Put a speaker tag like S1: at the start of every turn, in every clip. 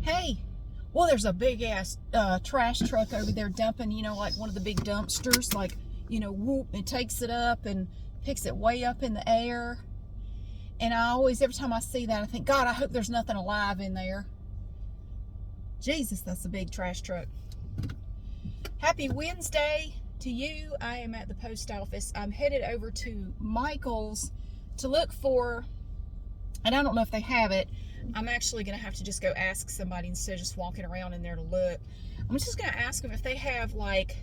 S1: Hey, well, there's a big ass trash truck over there dumping, like one of the big dumpsters, like, whoop, it takes it up and picks it way up in the air. And I always, every time I see that, I think, God, I hope there's nothing alive in there. Jesus, that's a big trash truck. Happy Wednesday to you. I am at the post office. I'm headed over to Michael's to look for, and I don't know if they have it. I'm actually going to have to just go ask somebody instead of just walking around in there to look. I'm just going to ask them if they have like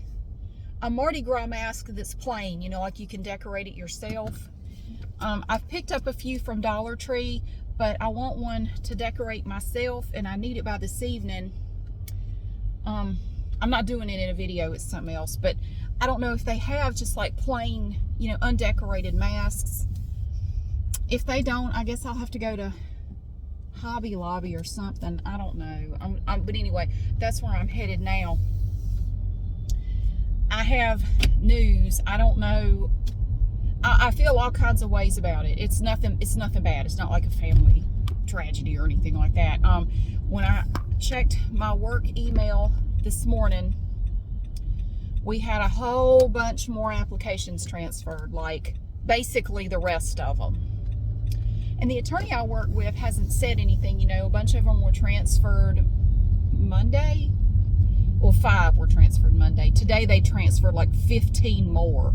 S1: a Mardi Gras mask that's plain, like you can decorate it yourself. I've picked up a few from Dollar Tree, but I want one to decorate myself and I need it by this evening. I'm not doing it in a video, it's something else, but I don't know if they have just like plain, undecorated masks. If they don't, I guess I'll have to go to Hobby Lobby or something. I don't know. But anyway, that's where I'm headed now. I have news. I don't know. I feel all kinds of ways about it. It's nothing bad. It's not like a family tragedy or anything like that. When I checked my work email this morning, we had a whole bunch more applications transferred, like basically the rest of them. And the attorney I work with hasn't said anything, a bunch of them were transferred Monday. Well, 5 were transferred Monday. Today they transferred like 15 more.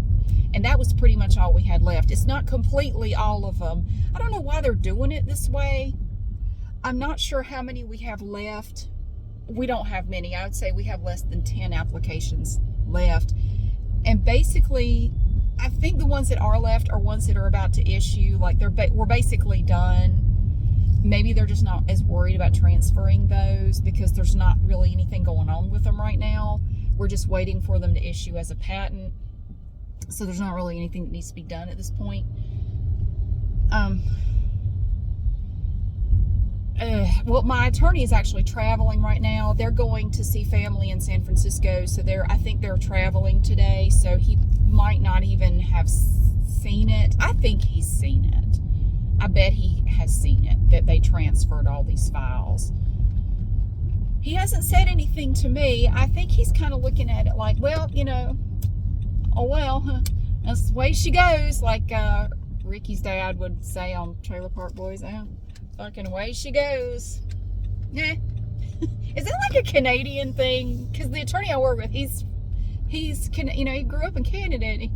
S1: And that was pretty much all we had left. It's not completely all of them. I don't know why they're doing it this way. I'm not sure how many we have left. We don't have many. I would say we have less than 10 applications left. And basically, I think the ones that are left are ones that are about to issue. Like we're basically done. Maybe they're just not as worried about transferring those because there's not really anything going on with them right now. We're just waiting for them to issue as a patent. So there's not really anything that needs to be done at this point. Well, my attorney is actually traveling right now. They're going to see family in San Francisco. So I think they're traveling today. So he might not even have seen it. I think he's seen it. I bet he has seen it, that they transferred all these files. He hasn't said anything to me. I think he's kind of looking at it like, well, oh well, that's the way she goes, like Ricky's dad would say on Trailer Park Boys. Fucking away she goes. Yeah. Is that like a Canadian thing? Because the attorney I work with, he grew up in Canada. And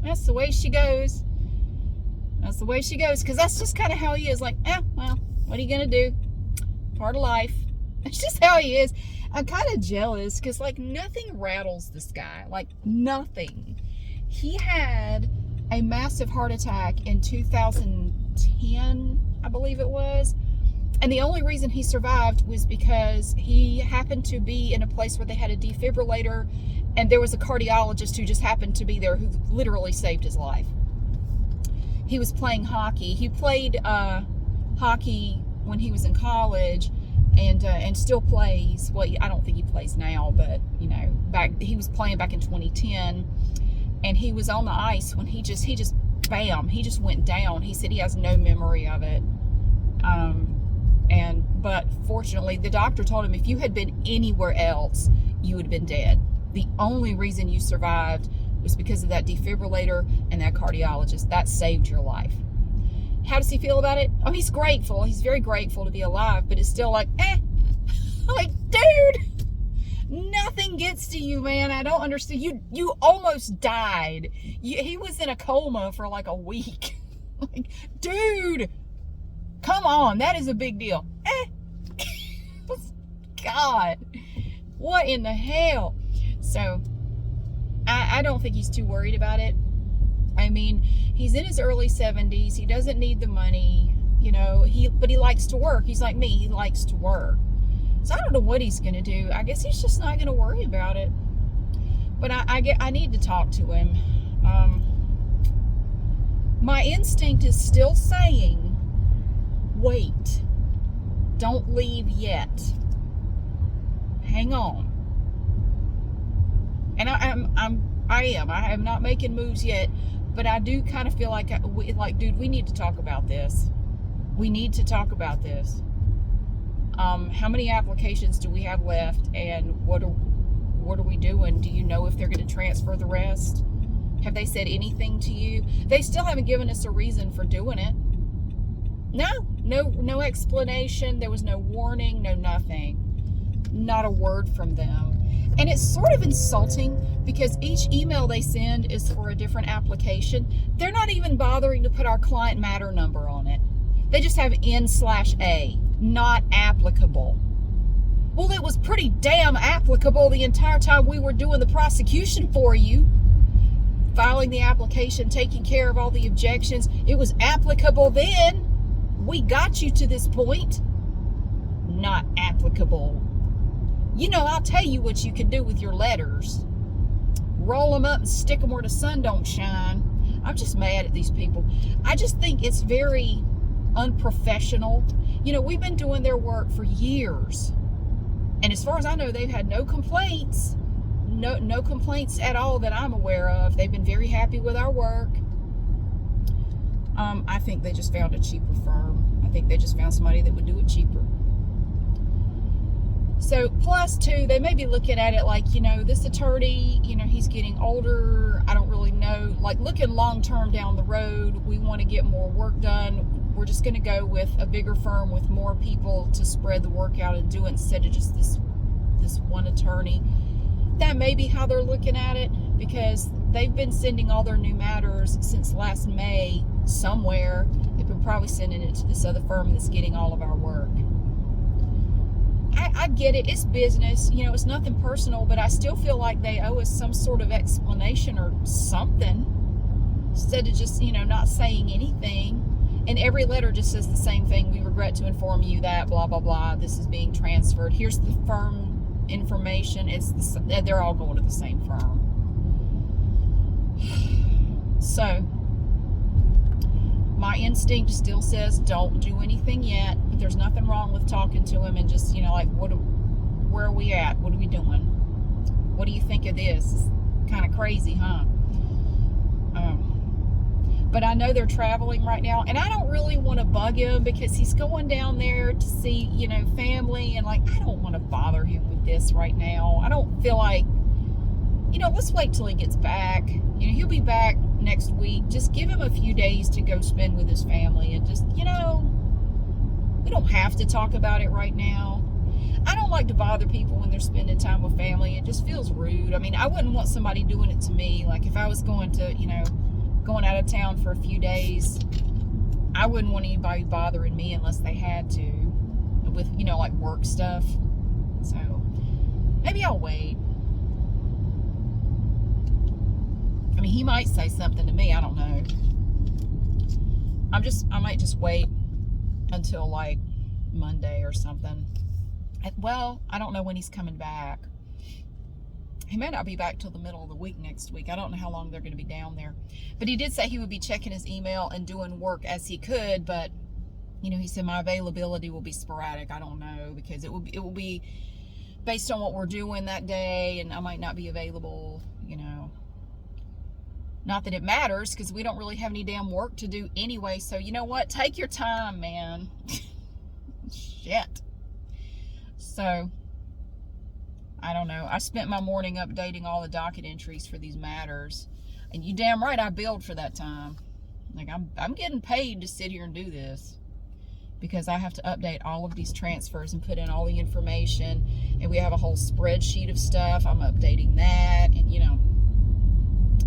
S1: that's the way she goes. That's the way she goes. Because that's just kind of how he is. Like, well, what are you gonna do? Part of life. It's just how he is. I'm kind of jealous because like nothing rattles this guy. Like nothing. He had a massive heart attack in 2010, I believe it was. And the only reason he survived was because he happened to be in a place where they had a defibrillator and there was a cardiologist who just happened to be there who literally saved his life. He was playing hockey. He played hockey when he was in college and still plays. Well, I don't think he plays now, but he was playing back in 2010 and he was on the ice when he just bam, he just went down. He said he has no memory of it. But fortunately, the doctor told him if you had been anywhere else, you would have been dead. The only reason you survived was because of that defibrillator and that cardiologist. That saved your life. How does he feel about it? Oh, he's grateful. He's very grateful to be alive, but it's still like, like, dude, nothing gets to you, man. I don't understand. You almost died. He was in a coma for like a week. Like, dude, come on. That is a big deal. God, what in the hell? So, I don't think he's too worried about it. I mean, he's in his early 70s. He doesn't need the money, but he likes to work. He's like me. He likes to work. So I don't know what he's going to do. I guess he's just not going to worry about it. But I need to talk to him. My instinct is still saying, wait. Don't leave yet. Hang on. And I am not making moves yet, but I do kind of feel like, dude, we need to talk about this. We need to talk about this. How many applications do we have left, and what are we doing? Do you know if they're going to transfer the rest? Have they said anything to you? They still haven't given us a reason for doing it. No explanation. There was no warning, no nothing. Not a word from them. And it's sort of insulting because each email they send is for a different application. They're not even bothering to put our client matter number on it. They just have N/A, not applicable. Well, it was pretty damn applicable the entire time we were doing the prosecution for you. Filing the application, taking care of all the objections. It was applicable then. We got you to this point. Not applicable. You know, I'll tell you what you can do with your letters. Roll them up and stick them where the sun don't shine. I'm just mad at these people. I just think it's very unprofessional. You know, we've been doing their work for years. And as far as I know, they've had no complaints. No complaints at all that I'm aware of. They've been very happy with our work. I think they just found a cheaper firm. I think they just found somebody that would do it cheaper. So plus too, they may be looking at it like, you know, this attorney, you know, he's getting older. I don't really know, like looking long term down the road, we want to get more work done. We're just going to go with a bigger firm with more people to spread the work out and do it instead of just this one attorney. That may be how they're looking at it, because they've been sending all their new matters since last May somewhere. They've been probably sending it to this other firm that's getting all of our work. I get it. It's business. You know, it's nothing personal, but I still feel like they owe us some sort of explanation or something instead of just, you know, not saying anything. And every letter just says the same thing. We regret to inform you that blah, blah, blah. This is being transferred. Here's the firm information. They're all going to the same firm. So my instinct still says don't do anything yet, but there's nothing wrong with talking to him and just, you know, like, where are we at? What are we doing? What do you think of this? It's kind of crazy, huh? But I know they're traveling right now, and I don't really want to bug him because he's going down there to see, you know, family, and like, I don't want to bother him with this right now. I don't feel like, you know, let's wait till he gets back. You know, he'll be back next week. Just give him a few days to go spend with his family, and just, you know, we don't have to talk about it right now. I don't like to bother people when they're spending time with family. It just feels rude. I mean, I wouldn't want somebody doing it to me. Like if I was going to, you know, going out of town for a few days, I wouldn't want anybody bothering me unless they had to with, you know, like work stuff. So maybe I'll wait. I mean, he might say something to me. I don't know. I might just wait until like Monday or something. Well, I don't know when he's coming back. He may not be back till the middle of the week next week. I don't know how long they're going to be down there. But he did say he would be checking his email and doing work as he could. But, you know, he said my availability will be sporadic. I don't know, because it will be based on what we're doing that day, and I might not be available, you know. Not that it matters, because we don't really have any damn work to do anyway. So, you know what? Take your time, man. Shit. So I don't know. I spent my morning updating all the docket entries for these matters. And you damn right I billed for that time. Like, I'm getting paid to sit here and do this. Because I have to update all of these transfers and put in all the information. And we have a whole spreadsheet of stuff. I'm updating that. And, you know,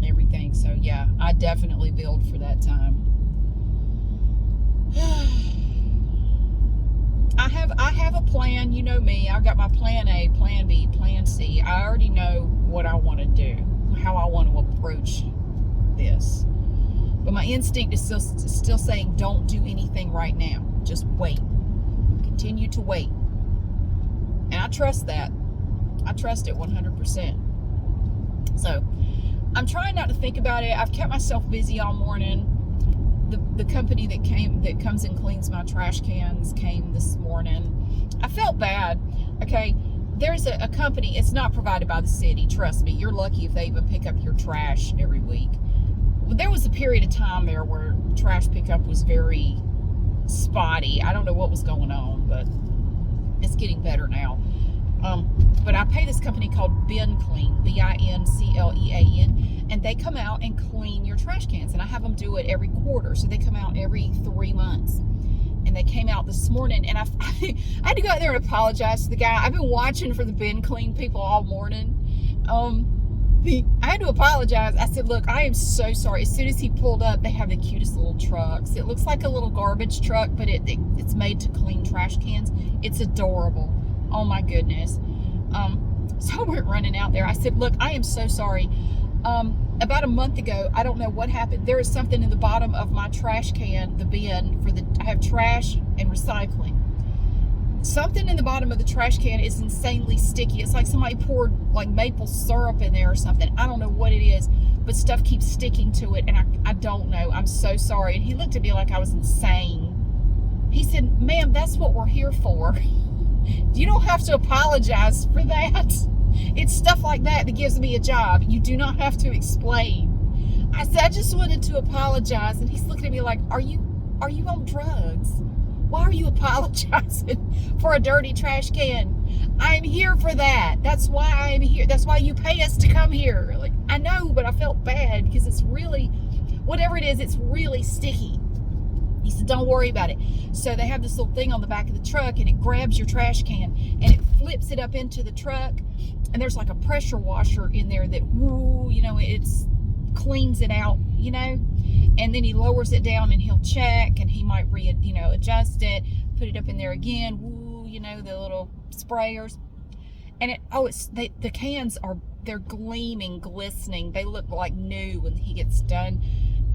S1: everything. So, yeah, I definitely billed for that time. I have a plan. You know me. I've got my plan A, plan B, plan C. I already know what I want to do, how I want to approach this. But my instinct is still saying don't do anything right now. Just wait. Continue to wait. And I trust that. I trust it 100%. So I'm trying not to think about it. I've kept myself busy all morning. The company that comes and cleans my trash cans came this morning. I felt bad. Okay, there's a company. It's not provided by the city. Trust me. You're lucky if they even pick up your trash every week. There was a period of time there where trash pickup was very spotty. I don't know what was going on, but It's getting better now. But I pay this company called Bin Clean, Binclean, and they come out and clean your trash cans. And I have them do it every quarter, so they come out every 3 months. And they came out this morning, and I had to go out there and apologize to the guy. I've been watching for the Bin Clean people all morning. I had to apologize. I said, look, I am so sorry. As soon as he pulled up, they have the cutest little trucks. It looks like a little garbage truck, but it's made to clean trash cans. It's adorable. Oh my goodness. So I went running out there. I said, look, I am so sorry. About a month ago, I don't know what happened. There is something in the bottom of my trash can, the bin I have trash and recycling. Something in the bottom of the trash can is insanely sticky. It's like somebody poured like maple syrup in there or something. I don't know what it is, but stuff keeps sticking to it, and I don't know. I'm so sorry. And he looked at me like I was insane. He said, ma'am, that's what we're here for. You don't have to apologize for that. It's stuff like that that gives me a job. You do not have to explain. I said, I just wanted to apologize. And he's looking at me like, are you on drugs? Why are you apologizing for a dirty trash can? I'm here for that. That's why I'm here. That's why you pay us to come here. Like, I know, but I felt bad because it's really, whatever it is, it's really sticky. He said, don't worry about it. So they have this little thing on the back of the truck, and it grabs your trash can and it flips it up into the truck. And there's like a pressure washer in there that, woo, it's cleans it out, and then he lowers it down and he'll check, and he might adjust it, put it up in there again, woo, the little sprayers. And the cans they're gleaming, glistening. They look like new when he gets done.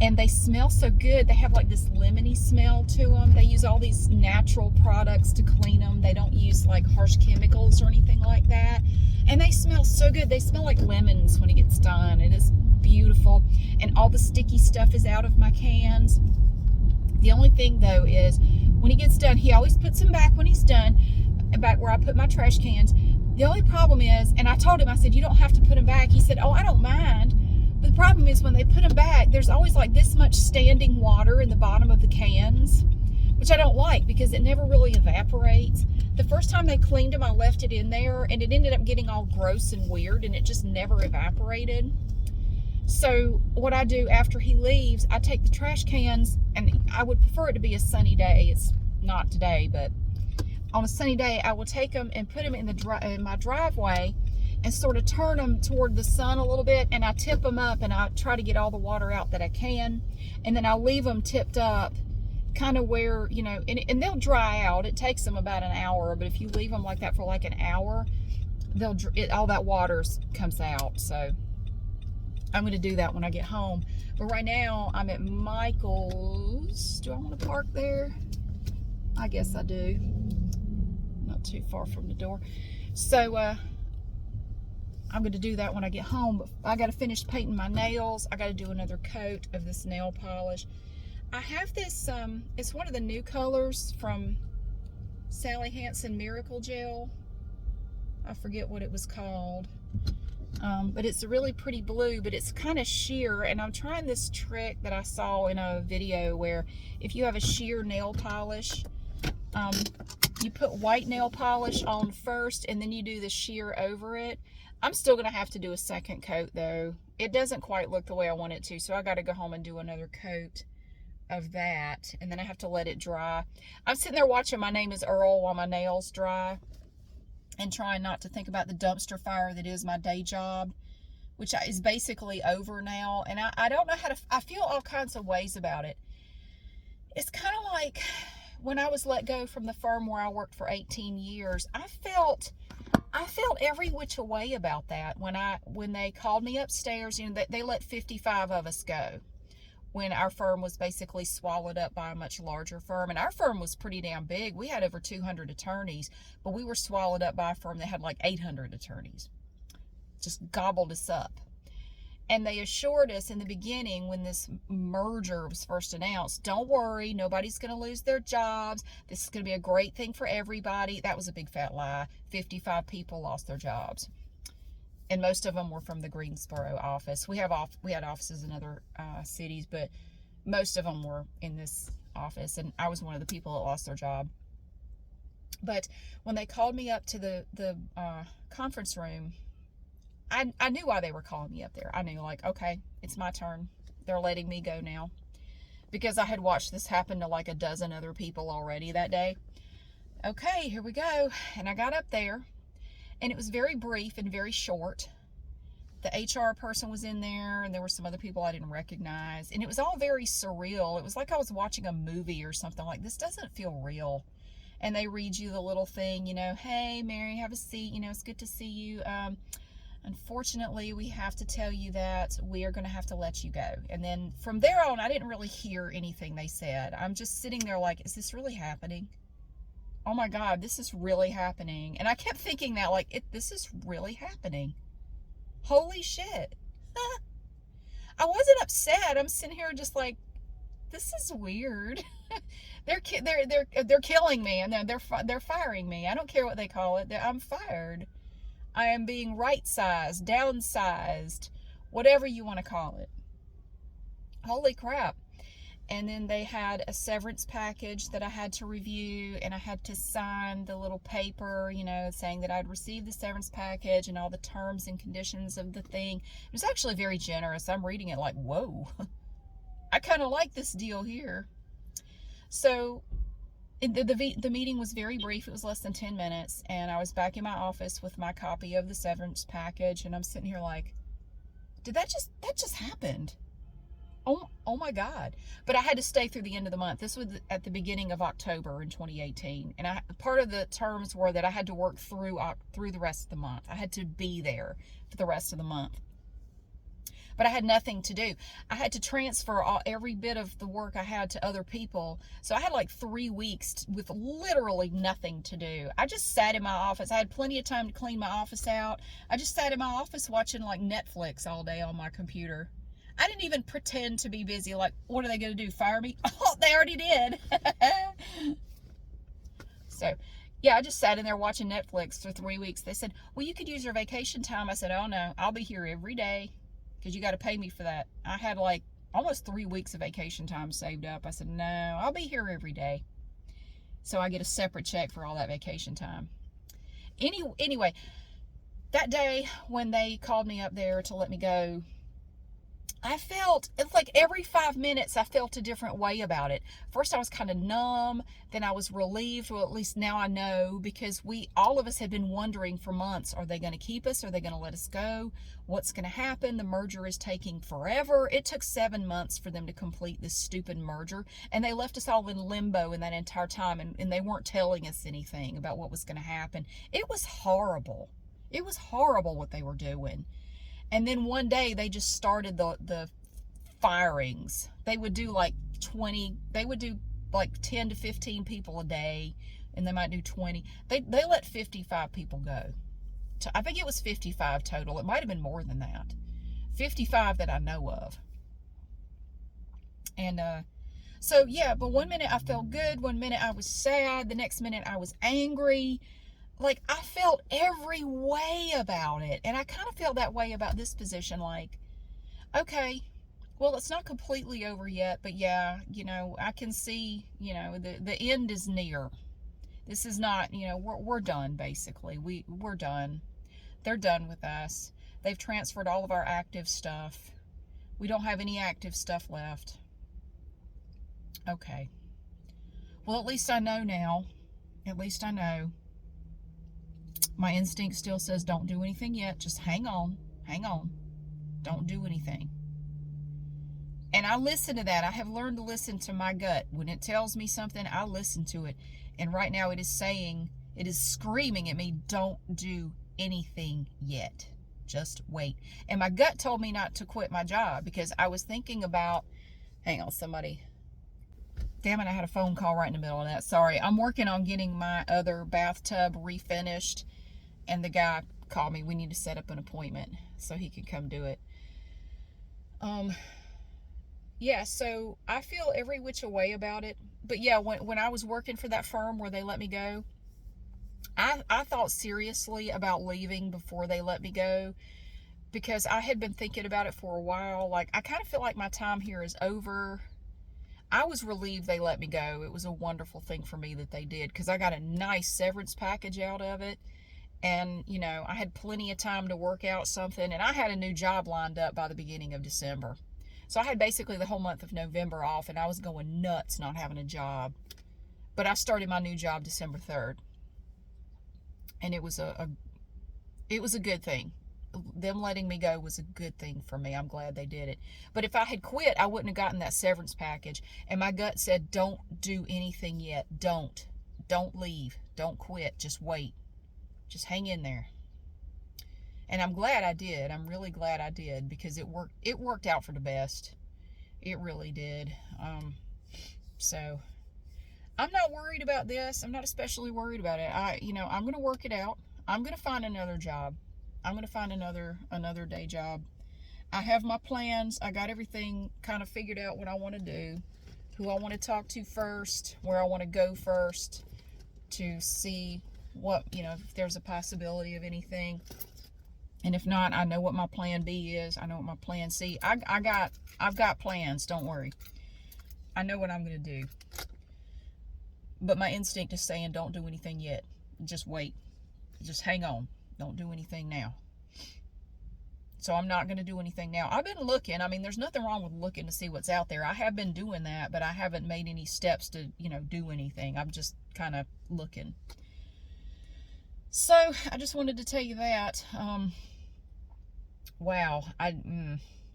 S1: And they smell so good. They have like this lemony smell to them. They use all these natural products to clean them. They don't use like harsh chemicals or anything like that. And they smell so good. They smell like lemons when it gets done. It is beautiful. And all the sticky stuff is out of my cans. The only thing though is when he gets done, he always puts them back when he's done, back where I put my trash cans. The only problem is, and I told him, I said, you don't have to put them back. He said, oh, I don't mind. But the problem is when they put them back, there's always like this much standing water in the bottom of the cans, which I don't like because it never really evaporates. The first time they cleaned them, I left it in there, and it ended up getting all gross and weird, and it just never evaporated. So what I do after he leaves, I take the trash cans, and I would prefer it to be a sunny day. It's not today, but on a sunny day, I will take them and put them in my driveway and sort of turn them toward the sun a little bit, and I tip them up, and I try to get all the water out that I can, and then I'll leave them tipped up kind of where, and they'll dry out. It takes them about an hour, but if you leave them like that for like an hour, all that water comes out. So I'm going to do that when I get home. But right now I'm at Michael's. Do I want to park there? I guess I do. Not too far from the door. So I'm going to do that when I get home. But I got to finish painting my nails. I got to do another coat of this nail polish. I have this, it's one of the new colors from Sally Hansen Miracle Gel. I forget what it was called. But it's a really pretty blue, but it's kind of sheer. And I'm trying this trick that I saw in a video where if you have a sheer nail polish, you put white nail polish on first and then you do the sheer over it. I'm still going to have to do a second coat though. It doesn't quite look the way I want it to, so I got to go home and do another coat of that, and then I have to let it dry. I'm sitting there watching My Name is Earl while my nails dry and trying not to think about the dumpster fire that is my day job, which is basically over now. And I don't know how to, I feel all kinds of ways about it. It's kind of like when I was let go from the firm where I worked for 18 years, I felt every which way about that when they called me upstairs. They let 55 of us go when our firm was basically swallowed up by a much larger firm. And our firm was pretty damn big. We had over 200 attorneys, but we were swallowed up by a firm that had like 800 attorneys. Just gobbled us up. And they assured us in the beginning when this merger was first announced, don't worry, nobody's going to lose their jobs. This is going to be a great thing for everybody. That was a big fat lie. 55 people lost their jobs. And most of them were from the Greensboro office. We had offices in other cities, but most of them were in this office. And I was one of the people that lost their job. But when they called me up to the conference room, I knew why they were calling me up there. I knew, like, okay, it's my turn. They're letting me go now. Because I had watched this happen to like a dozen other people already that day. Okay, here we go. And I got up there, and it was very brief and very short. The HR person was in there, and there were some other people I didn't recognize. And it was all very surreal. It was like I was watching a movie or something. Like, this doesn't feel real. And they read you the little thing, you know, hey, Mary, have a seat. You know, it's good to see you. Unfortunately, we have to tell you that we are going to have to let you go. And then from there on, I didn't really hear anything they said. I'm just sitting there like, is this really happening? Oh my God, this is really happening. And I kept thinking that, like, this is really happening. Holy shit. I wasn't upset. I'm sitting here just like, this is weird. They're killing me, and they're firing me. I don't care what they call it. I'm fired. I am being right-sized, downsized, whatever you want to call it. Holy crap. And then they had a severance package that I had to review, and I had to sign the little paper, you know, saying that I'd received the severance package and all the terms and conditions of the thing. It was actually very generous. I'm reading it like, whoa, I kind of like this deal here. So the meeting was very brief. It was less than 10 minutes, and I was back in my office with my copy of the severance package, and I'm sitting here like, that just happened? Oh my God. But I had to stay through the end of the month. This was at the beginning of October in 2018. And part of the terms were that I had to work through the rest of the month. I had to be there for the rest of the month. But I had nothing to do. I had to transfer every bit of the work I had to other people. So I had like 3 weeks with literally nothing to do. I just sat in my office. I had plenty of time to clean my office out. I just sat in my office watching like Netflix all day on my computer. I didn't even pretend to be busy. Like, what are they going to do? Fire me? Oh, they already did. So, yeah, I just sat in there watching Netflix for 3 weeks. They said, well, you could use your vacation time. I said, oh, no, I'll be here every day because you got to pay me for that. I had like almost 3 weeks of vacation time saved up. I said, no, I'll be here every day. So I get a separate check for all that vacation time. Anyway, that day when they called me up there to let me go, I felt, it's like every 5 minutes I felt a different way about it. First I was kind of numb, then I was relieved. Well, at least now I know, because all of us had been wondering for months, are they going to keep us? Are they going to let us go? What's going to happen? The merger is taking forever. It took 7 months for them to complete this stupid merger, and they left us all in limbo in that entire time, and they weren't telling us anything about what was going to happen. It was horrible. It was horrible what they were doing. And then one day they just started the firings. They would do like 10 to 15 people a day, and they might do 20. They let 55 people go. I think it was 55 total. It might have been more than that. 55 that I know of. And so yeah, but 1 minute I felt good, 1 minute I was sad, the next minute I was angry. Like, I felt every way about it. And I kind of felt that way about this position. Like, okay, well, it's not completely over yet, but yeah, you know, I can see, you know, the end is near. This is not, you know, we're done, basically. We're done. They're done with us. They've transferred all of our active stuff. We don't have any active stuff left. Okay. Well, at least I know now. At least I know. My instinct still says don't do anything yet. Just hang on. Hang on. Don't do anything. And I listen to that. I have learned to listen to my gut. When it tells me something, I listen to it. And right now it is saying, it is screaming at me, don't do anything yet. Just wait. And my gut told me not to quit my job, because I was thinking about, hang on, somebody. Damn it, I had a phone call right in the middle of that. Sorry. I'm working on getting my other bathtub refinished, and the guy called me. We need to set up an appointment so he could come do it. Yeah, so I feel every which way about it. But yeah, when I was working for that firm where they let me go, I thought seriously about leaving before they let me go, because I had been thinking about it for a while. Like, I kind of feel like my time here is over. I was relieved they let me go. It was a wonderful thing for me that they did, because I got a nice severance package out of it. And, you know, I had plenty of time to work out something, and I had a new job lined up by the beginning of December. So I had basically the whole month of November off, and I was going nuts not having a job. But I started my new job December 3rd. And it was a good thing. Them letting me go was a good thing for me. I'm glad they did it. But if I had quit, I wouldn't have gotten that severance package. And my gut said, don't do anything yet. Don't leave. Don't quit. Just wait. Just hang in there. And I'm glad I did. I'm really glad I did, because it worked out for the best. It really did. So I'm not worried about this. I'm not especially worried about it. I'm going to work it out. I'm going to find another job. I'm going to find another day job. I have my plans. I got everything kind of figured out, what I want to do, who I want to talk to first, where I want to go first, to see what, if there's a possibility of anything. And if not, I know what my plan B is. I know what my plan C. I've got plans. Don't worry. I know what I'm going to do. But my instinct is saying, don't do anything yet. Just wait. Just hang on. Don't do anything now. So I'm not going to do anything now. I've been looking. I mean, there's nothing wrong with looking to see what's out there. I have been doing that, but I haven't made any steps to, do anything. I'm just kind of looking. So I just wanted to tell you that. Wow. I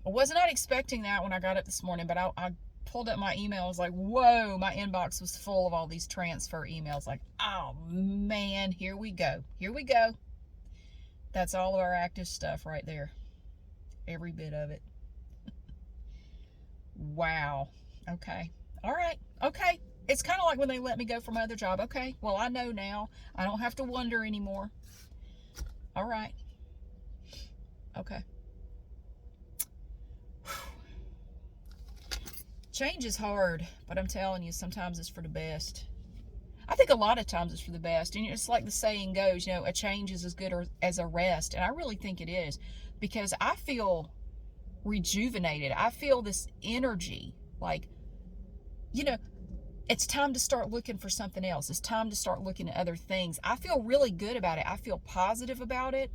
S1: was not expecting that when I got up this morning, but I pulled up my email. I was like, whoa, my inbox was full of all these transfer emails. Like, oh man, here we go. Here we go. That's all of our active stuff right there. Every bit of it. Wow. Okay. All right. Okay. It's kind of like when they let me go from my other job. Okay. Well, I know now. I don't have to wonder anymore. All right. Okay. Change is hard, but I'm telling you, sometimes it's for the best. I think a lot of times it's for the best. And it's like the saying goes, a change is as good as a rest. And I really think it is, because I feel rejuvenated. I feel this energy. Like, it's time to start looking for something else. It's time to start looking at other things. I feel really good about it. I feel positive about it.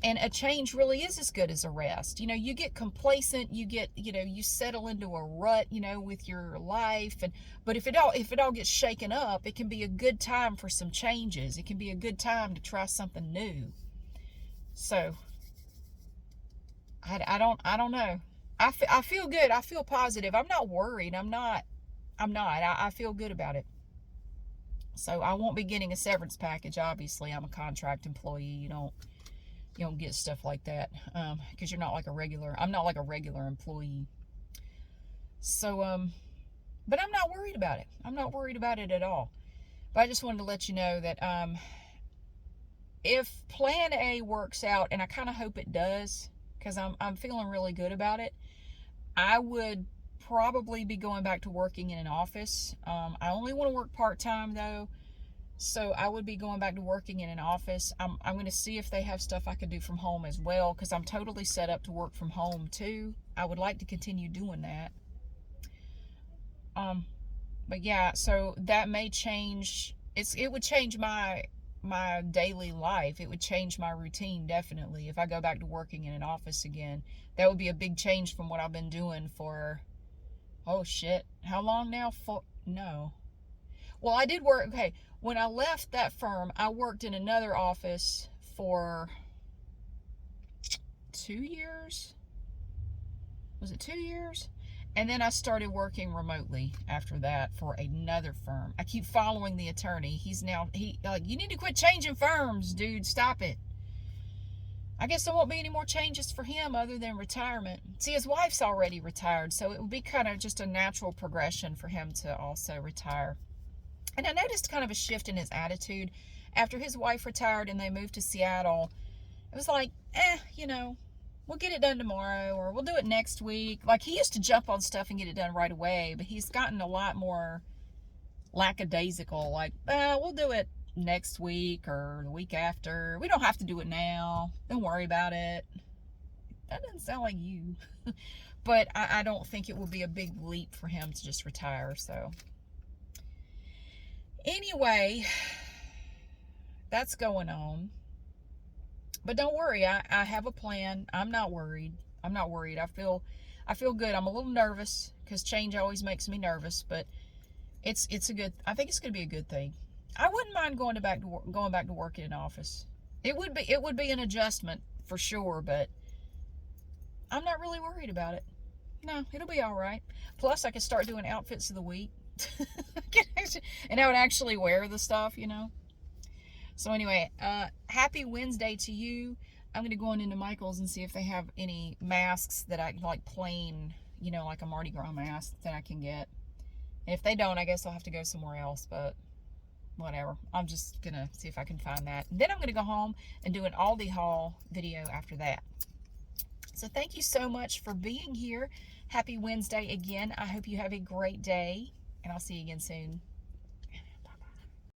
S1: And a change really is as good as a rest. You get complacent, you get, you settle into a rut, with your life. But if it all gets shaken up, it can be a good time for some changes. It can be a good time to try something new. So I don't know. I feel good. I feel positive. I'm not worried. I feel good about it. So I won't be getting a severance package. Obviously, I'm a contract employee. You don't get stuff like that, because I'm not like a regular employee. So, but I'm not worried about it. I'm not worried about it at all. But I just wanted to let you know that, if plan A works out, and I kind of hope it does, because I'm feeling really good about it, I would probably be going back to working in an office. I only want to work part-time though. So I would be going back to working in an office. I'm going to see if they have stuff I could do from home as well, because I'm totally set up to work from home too. I would like to continue doing that. But yeah, so that may change. It would change my daily life. It would change my routine, definitely, if I go back to working in an office again. That would be a big change from what I've been doing for, oh shit, how long now? No. Well, I did work, okay, when I left that firm, I worked in another office for 2 years. Was it 2 years? And then I started working remotely after that for another firm. I keep following the attorney. He's like, you need to quit changing firms, dude. Stop it. I guess there won't be any more changes for him other than retirement. See, his wife's already retired, so it would be kind of just a natural progression for him to also retire. And I noticed kind of a shift in his attitude. After his wife retired and they moved to Seattle, it was like, we'll get it done tomorrow, or we'll do it next week. Like, he used to jump on stuff and get it done right away, but he's gotten a lot more lackadaisical. Like, we'll do it next week or the week after. We don't have to do it now. Don't worry about it. That doesn't sound like you. But I don't think it will be a big leap for him to just retire. So anyway, that's going on. But don't worry, I have a plan. I'm not worried. I'm not worried. I feel good. I'm a little nervous because change always makes me nervous, but it's a good. I think it's going to be a good thing. I wouldn't mind going back to work in an office. It would be an adjustment for sure, but I'm not really worried about it. No, it'll be all right. Plus, I could start doing outfits of the week, and I would actually wear the stuff, you know. So anyway, happy Wednesday to you. I'm going to go on into Michael's and see if they have any masks that I like plain, you know, like a Mardi Gras mask that I can get. And if they don't, I guess I'll have to go somewhere else, but whatever. I'm just going to see if I can find that. Then I'm going to go home and do an Aldi haul video after that. So thank you so much for being here. Happy Wednesday again. I hope you have a great day, and I'll see you again soon.